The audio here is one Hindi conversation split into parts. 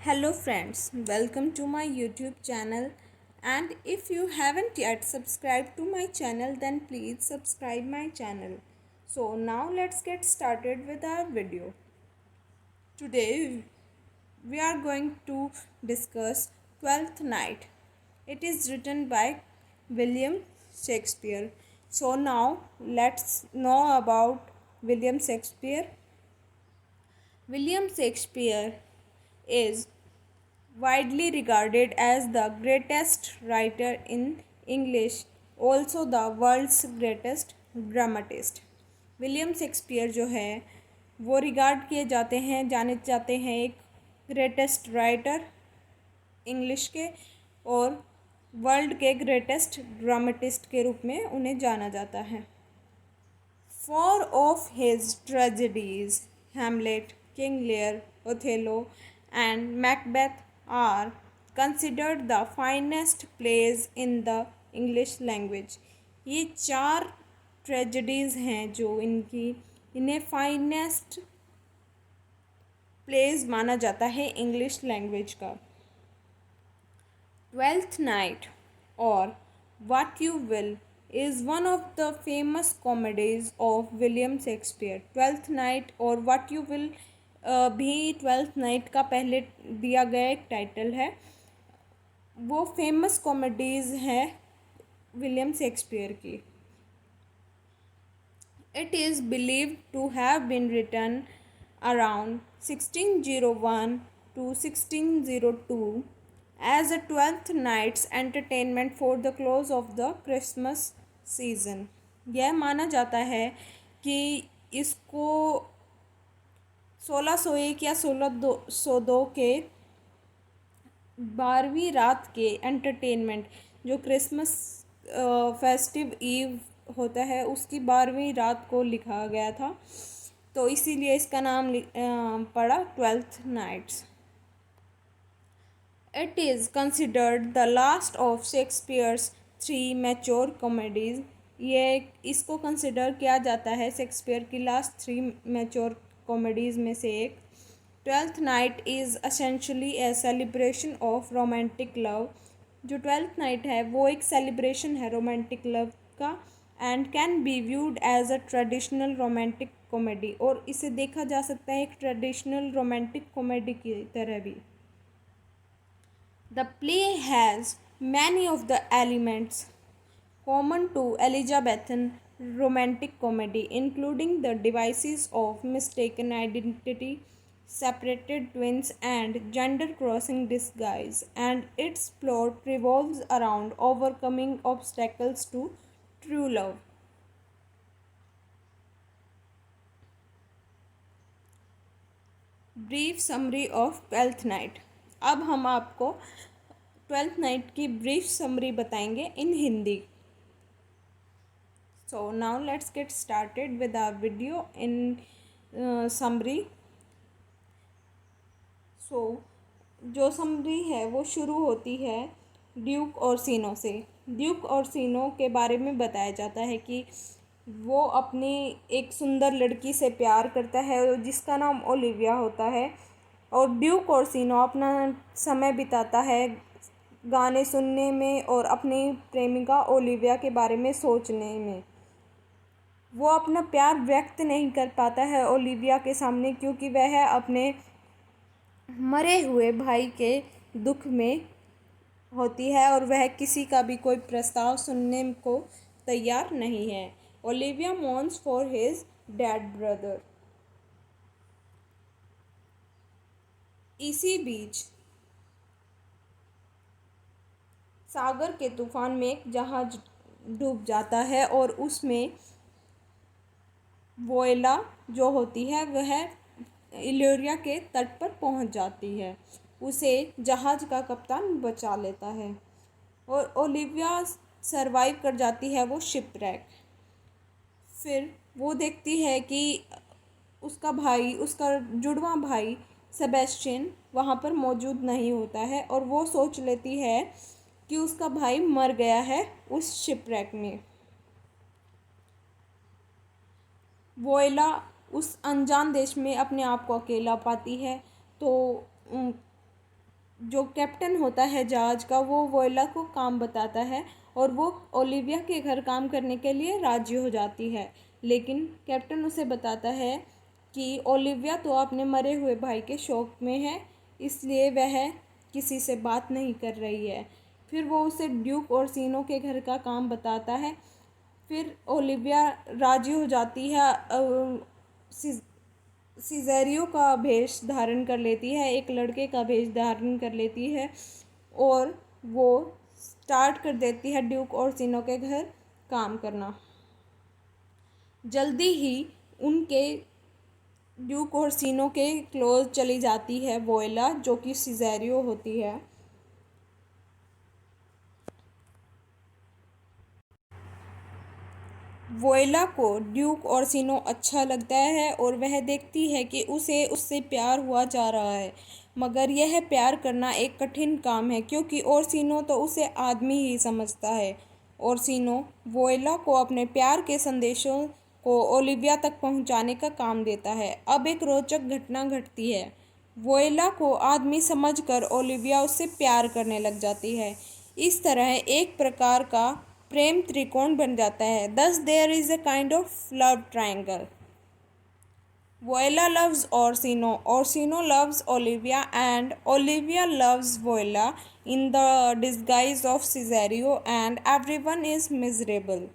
Hello friends, welcome to my YouTube channel, and if you haven't yet subscribed to my channel then please subscribe my channel. So now let's get started with our video. Today we are going to discuss Twelfth Night. It is written by William Shakespeare. So now let's know about William Shakespeare. William Shakespeare is widely regarded as the greatest writer in English, also the world's greatest dramatist. William Shakespeare जो है वो रिगार्ड किए जाते हैं, जाने जाते हैं एक ग्रेटेस्ट राइटर इंग्लिश के और वर्ल्ड के ग्रेटेस्ट ड्रामेटिस्ट के रूप में उन्हें जाना जाता है. Four of his tragedies, Hamlet, King Lear, Othello, and Macbeth, are considered the finest plays in the English language. ये चार ट्रेजेडीज़ हैं जो इन्हें फाइनेस्ट प्लेज माना जाता है इंग्लिश लैंग्वेज का. ट्वेल्थ नाइट और What You Will is one of the famous comedies of William Shakespeare. Twelfth night और What You Will भी ट्वेल्थ नाइट का पहले दिया गया एक टाइटल है. वो फेमस कॉमेडीज़ हैं विलियम शेक्सपियर की. It is believed to have been written around 1601 to 1602 as a twelfth night's entertainment for the close of the Christmas season. यह माना जाता है कि इसको 1601 या 1602 के 12वीं रात के एंटरटेनमेंट जो क्रिसमस फेस्टिव ईव होता है उसकी 12वीं रात को लिखा गया था, तो इसीलिए इसका नाम पड़ा twelfth nights. It is considered the last of Shakespeare's 3 mature comedies. ये इसको कंसिडर किया जाता है शेक्सपियर की लास्ट 3 मैच्योर कॉमेडीज़ में से एक. Twelfth night is essentially a celebration of romantic love. जो ट्वेल्थ नाइट है वो एक सेलिब्रेशन है रोमांटिक लव का and can be viewed as a traditional romantic comedy. और इसे देखा जा सकता है एक ट्रेडिशनल रोमांटिक कॉमेडी की तरह भी. The play has many of the elements common to Elizabethan romantic comedy, including the devices of mistaken identity, separated twins, and gender-crossing disguise, and its plot revolves around overcoming obstacles to true love. Brief summary of twelfth night. अब हम आपको ट्वेल्थ नाइट की ब्रीफ समरी बताएंगे इन Hindi. So now let's get started with our video in summary. So जो समरी है वो शुरू होती है ड्यूक ओर्सिनो से. ड्यूक ओर्सिनो के बारे में बताया जाता है कि वो अपनी एक सुंदर लड़की से प्यार करता है जिसका नाम ओलिविया होता है, और ड्यूक ओर्सिनो अपना समय बिताता है गाने सुनने में और अपनी प्रेमिका ओलिविया के बारे में सोचने में. वो अपना प्यार व्यक्त नहीं कर पाता है ओलिविया के सामने क्योंकि वह अपने मरे हुए भाई के दुख में होती है और वह किसी का भी कोई प्रस्ताव सुनने को तैयार नहीं है. Olivia mourns for his dead brother. इसी बीच सागर के तूफान में एक जहाज डूब जाता है और उसमें वोएला जो होती है वह इल्यूरिया के तट पर पहुंच जाती है. उसे जहाज का कप्तान बचा लेता है और ओलिविया सरवाइव कर जाती है वो शिपरैक. फिर वो देखती है कि उसका जुड़वां भाई सेबेस्टियन वहाँ पर मौजूद नहीं होता है और वो सोच लेती है कि उसका भाई मर गया है उस शिपरैक में. वोएला उस अनजान देश में अपने आप को अकेला पाती है, तो जो कैप्टन होता है जहाज का वो वोयला को काम बताता है और वो ओलिविया के घर काम करने के लिए राजी हो जाती है। लेकिन कैप्टन उसे बताता है कि ओलिविया तो अपने मरे हुए भाई के शोक में है, इसलिए वह किसी से बात नहीं कर रही है। फिर वो उसे ड्यूक और सीनो के घर का काम बताता है। फिर ओलिविया राजी हो जाती है, सिजेरियो का भेष धारण कर लेती है, एक लड़के का भेष धारण कर लेती है और वो स्टार्ट कर देती है ड्यूक और सीनो के घर काम करना। जल्दी ही उनके ड्यूक और सीनो के क्लोज चली जाती है वोयला, जो कि सिजेरियो होती है। वोयला को ड्यूक और सीनो अच्छा लगता है और वह देखती है कि उसे उससे प्यार हुआ जा रहा है, मगर यह प्यार करना एक कठिन काम है क्योंकि ओरसीनो तो उसे आदमी ही समझता है। ओरसीनो वोयला को अपने प्यार के संदेशों को ओलिविया तक पहुंचाने का काम देता है। अब एक रोचक घटना घटती है। वोयला को आदमी समझकर ओलिविया उससे प्यार करने लग जाती है। इस तरह एक प्रकार का प्रेम त्रिकोण बन जाता है। Thus there is a kind of love triangle. Voila loves Orsino, Orsino loves Olivia, and Olivia loves Voila in the disguise of Cesario, and everyone is miserable.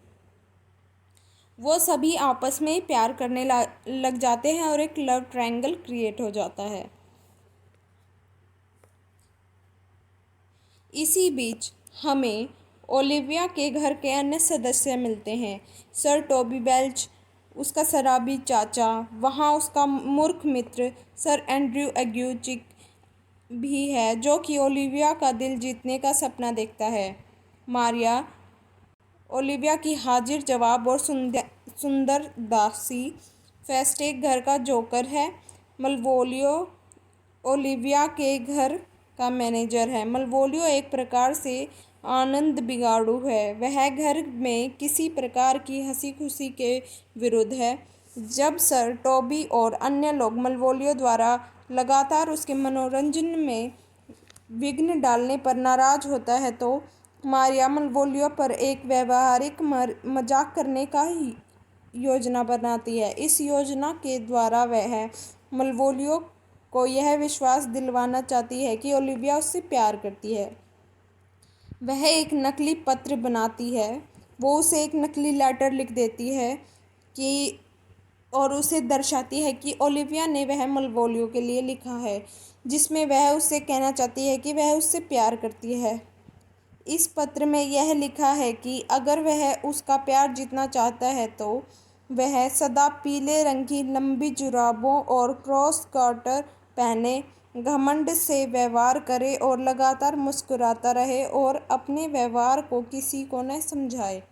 वो सभी आपस में प्यार करने लग जाते हैं और एक लव ट्रायंगल क्रिएट हो जाता है। इसी बीच हमें ओलिविया के घर के अन्य सदस्य मिलते हैं। सर टोबी बेल्च, उसका शराबी चाचा, वहाँ उसका मूर्ख मित्र सर एंड्रयू एग्यूचिक भी है, जो कि ओलिविया का दिल जीतने का सपना देखता है। मारिया ओलिविया की हाजिर जवाब और सुंदर दासी। फेस्टेक घर का जोकर है। मलवोलियो ओलिविया के घर का मैनेजर है। मलवोलियो एक प्रकार से आनंद बिगाड़ू है। वह घर में किसी प्रकार की हंसी खुशी के विरुद्ध है। जब सर टोबी और अन्य लोग मलवोलियो द्वारा लगातार उसके मनोरंजन में विघ्न डालने पर नाराज होता है तो मारिया मलवोलियो पर एक व्यावहारिक मजाक करने का योजना बनाती है। इस योजना के द्वारा वह मलवोलियो को यह विश्वास दिलवाना चाहती है कि ओलिविया उससे प्यार करती है। वह एक नकली पत्र बनाती है। वो उसे एक नकली लेटर लिख देती है कि और उसे दर्शाती है कि ओलिविया ने वह मलवोलियो के लिए लिखा है, जिसमें वह उससे कहना चाहती है कि वह उससे प्यार करती है। इस पत्र में यह लिखा है कि अगर वह उसका प्यार जीतना चाहता है तो वह सदा पीले रंग की लंबी जुराबों और क्रॉस गार्टर पहने, घमंड से व्यवहार करे और लगातार मुस्कुराता रहे और अपने व्यवहार को किसी को न समझाए।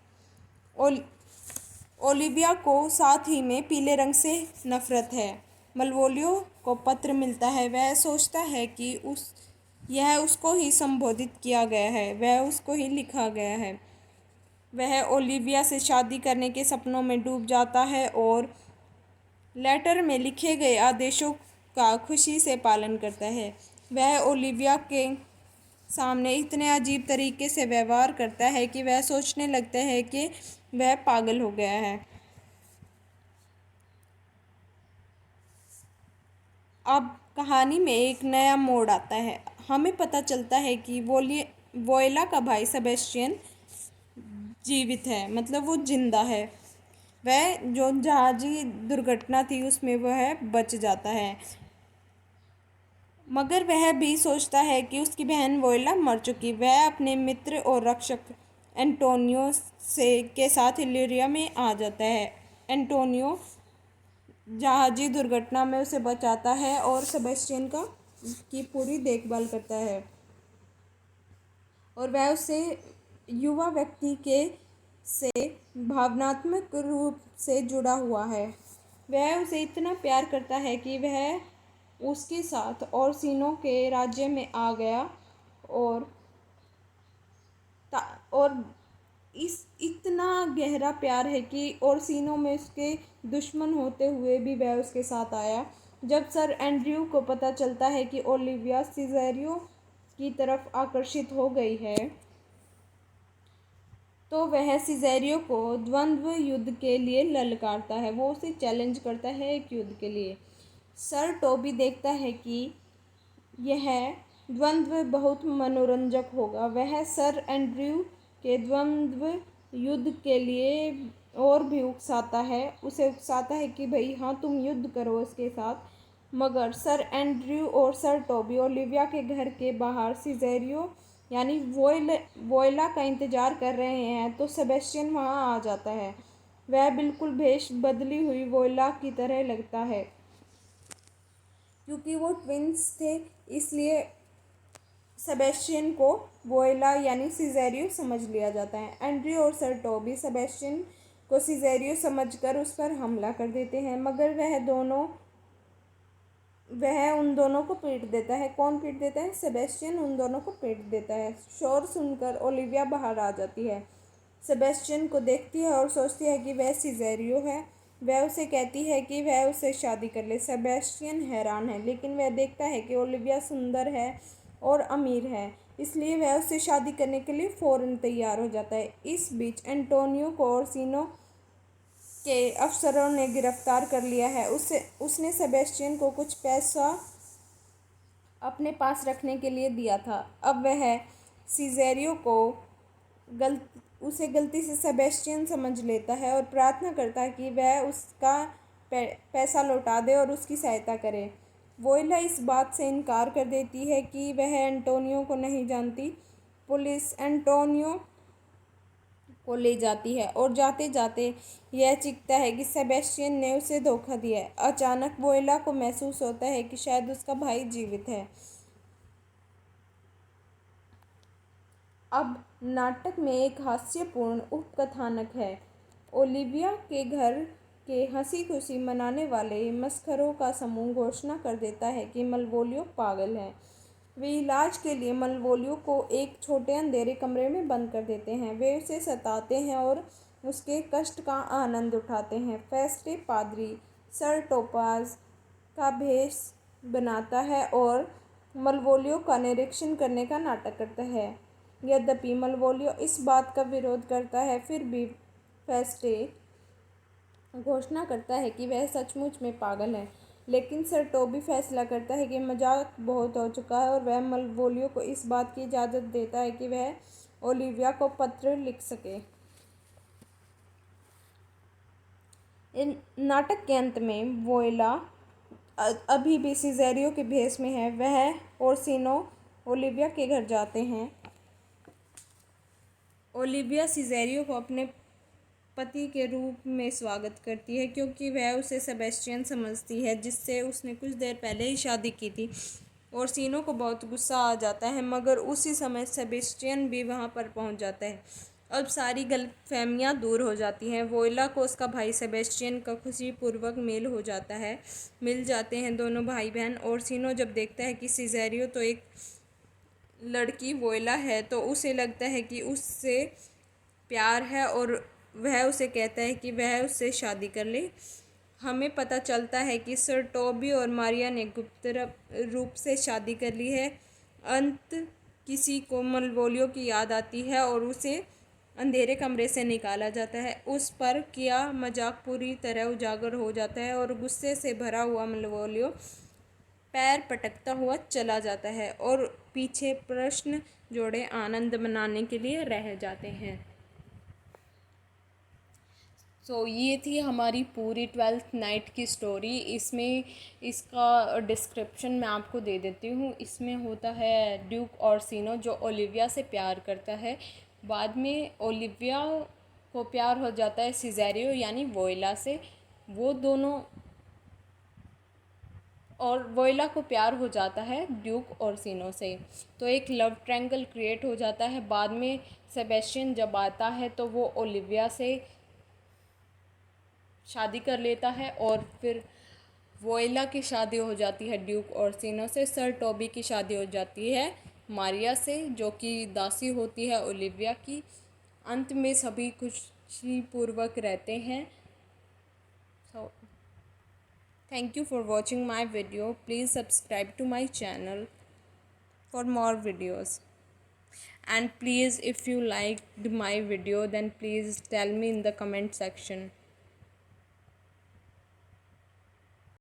ओलिविया को साथ ही में पीले रंग से नफरत है। मलवोलियो को पत्र मिलता है। वह सोचता है कि यह उसको ही संबोधित किया गया है, वह उसको ही लिखा गया है। वह ओलिविया से शादी करने के सपनों में डूब जाता है और लेटर में लिखे गए आदेशों का खुशी से पालन करता है। वह ओलिविया के सामने इतने अजीब तरीके से व्यवहार करता है कि वह सोचने लगता है कि वह पागल हो गया है। अब कहानी में एक नया मोड़ आता है। हमें पता चलता है कि वोयला का भाई सेबेस्टियन जीवित है, मतलब वो जिंदा है। वह जो जहाजी दुर्घटना थी उसमें वह बच जाता है, मगर वह भी सोचता है कि उसकी बहन वोयला मर चुकी। वह अपने मित्र और रक्षक एंटोनियो के साथ इल्लिरिया में आ जाता है। एंटोनियो जहाजी दुर्घटना में उसे बचाता है और सेबेस्टियन की पूरी देखभाल करता है और वह उससे युवा व्यक्ति के से भावनात्मक रूप से जुड़ा हुआ है। वह उसे इतना प्यार करता है कि वह उसके साथ ओरसीनो के राज्य में आ गया और इस इतना गहरा प्यार है कि ओरसीनो में उसके दुश्मन होते हुए भी वह उसके साथ आया। जब सर एंड्रयू को पता चलता है कि ओलिविया सिजेरियो की तरफ आकर्षित हो गई है तो वह सिजेरियो को द्वंद्व युद्ध के लिए ललकारता है। वो उसे चैलेंज करता है एक युद्ध के लिए। सर टोबी देखता है कि यह द्वंद्व बहुत मनोरंजक होगा। वह सर एंड्रयू के द्वंद्व युद्ध के लिए और भी उकसाता है, उसे उकसाता है कि भाई हाँ तुम युद्ध करो उसके साथ। मगर सर एंड्रयू और सर टोबी ओलिविया के घर के बाहर सिजेरियो यानी वोयला का इंतज़ार कर रहे हैं तो सेबेस्टियन वहाँ आ जाता है। वह बिल्कुल भेष बदली हुई वोयला की तरह लगता है। क्योंकि वो ट्विंस थे इसलिए सेबेस्टियन को वोयला यानी सिजेरियो समझ लिया जाता है। एंड्रयू और सर टोबी सेबेस्टियन को सिजेरियो समझकर उस पर हमला कर देते हैं, मगर वह उन दोनों को पीट देता है। कौन पीट देता है? सेबेस्टियन उन दोनों को पीट देता है। शोर सुनकर ओलिविया बाहर आ जाती है। सेबेस्टियन को देखती है और सोचती है कि वह सिजेरियो है। वह उसे कहती है कि वह उससे शादी कर ले। सेबेस्टियन हैरान है, लेकिन वह देखता है कि ओलिविया सुंदर है और अमीर है, इसलिए वह उससे शादी करने के लिए फ़ौरन तैयार हो जाता है। इस बीच एंटोनियो को ओर्सिनो के अफसरों ने गिरफ्तार कर लिया है। उसने सेबेस्टियन को कुछ पैसा अपने पास रखने के लिए दिया था। अब वह सिजेरियो को उसे गलती से सेबेस्टियन समझ लेता है और प्रार्थना करता है कि वह उसका पैसा लौटा दे और उसकी सहायता करे। वोयला इस बात से इनकार कर देती है कि वह एंटोनियो को नहीं जानती। पुलिस एंटोनियो को ले जाती है और जाते जाते यह चीखता है कि सेबेस्टियन ने उसे धोखा दिया है। अचानक वोयला को महसूस होता है कि शायद उसका भाई जीवित है। अब नाटक में एक हास्यपूर्ण उपकथानक है। ओलिविया के घर के हंसी खुशी मनाने वाले मस्खरों का समूह घोषणा कर देता है कि मलवोलियो पागल है। वे इलाज के लिए मलवोलियो को एक छोटे अंधेरे कमरे में बंद कर देते हैं। वे उसे सताते हैं और उसके कष्ट का आनंद उठाते हैं। फेस्टे पादरी सर टोपाज का भेष बनाता है और मलवोलियो का निरीक्षण करने का नाटक करता है। यद्यपि मलवोलियो इस बात का विरोध करता है, फिर भी फेस्टे घोषणा करता है कि वह सचमुच में पागल है। लेकिन सर टोबी फैसला करता है कि मजाक बहुत हो चुका है और वह मलवोलियो को इस बात की इजाज़त देता है कि वह ओलिविया को पत्र लिख सके। इन नाटक के अंत में वोयला अभी भी सिजेरियो के भेष में है। वह ओर्सिनो ओलिविया के घर जाते हैं। ओलिविया सिजेरियो को अपने पति के रूप में स्वागत करती है, क्योंकि वह उसे सेबेस्टियन समझती है जिससे उसने कुछ देर पहले ही शादी की थी। ओर्सिनो को बहुत गुस्सा आ जाता है, मगर उसी समय सेबेस्टियन भी वहां पर पहुंच जाता है। अब सारी गलतफहमियां दूर हो जाती हैं। वोयला को उसका भाई सेबेस्टियन का खुशीपूर्वक मिल जाते हैं दोनों भाई बहन। ओर्सिनो जब देखता है कि सिजेरियो तो एक लड़की वोयला है तो उसे लगता है कि उससे प्यार है और वह उसे कहता है कि वह उससे शादी कर ले। हमें पता चलता है कि सर टोबी और मारिया ने गुप्त रूप से शादी कर ली है। अंत किसी को मलवोलियो की याद आती है और उसे अंधेरे कमरे से निकाला जाता है। उस पर किया मजाक पूरी तरह उजागर हो जाता है और गुस्से से भरा हुआ मलवोलियो पैर पटकता हुआ चला जाता है और पीछे प्रश्न जोड़े आनंद मनाने के लिए रह जाते हैं। ये थी हमारी पूरी 12th नाइट की स्टोरी। इसमें इसका डिस्क्रिप्शन मैं आपको दे देती हूँ। इसमें होता है ड्यूक ओर्सिनो जो ओलिविया से प्यार करता है। बाद में ओलिविया को प्यार हो जाता है सिजेरियो यानी वोयला से। वो दोनों और वोयला को प्यार हो जाता है ड्यूक ओर्सिनो से। तो एक लव ट्रायंगल क्रिएट हो जाता है। बाद में सेबेस्टियन जब आता है तो वो ओलिविया से शादी कर लेता है और फिर वोयला की शादी हो जाती है ड्यूक ओर्सिनो से। सर टोबी की शादी हो जाती है मारिया से जो कि दासी होती है ओलिविया की। अंत में सभी खुशीपूर्वक रहते हैं। So thank you for watching my video. Please subscribe to my channel. for more videos. And please, if you liked my video, then please tell me in the comment section.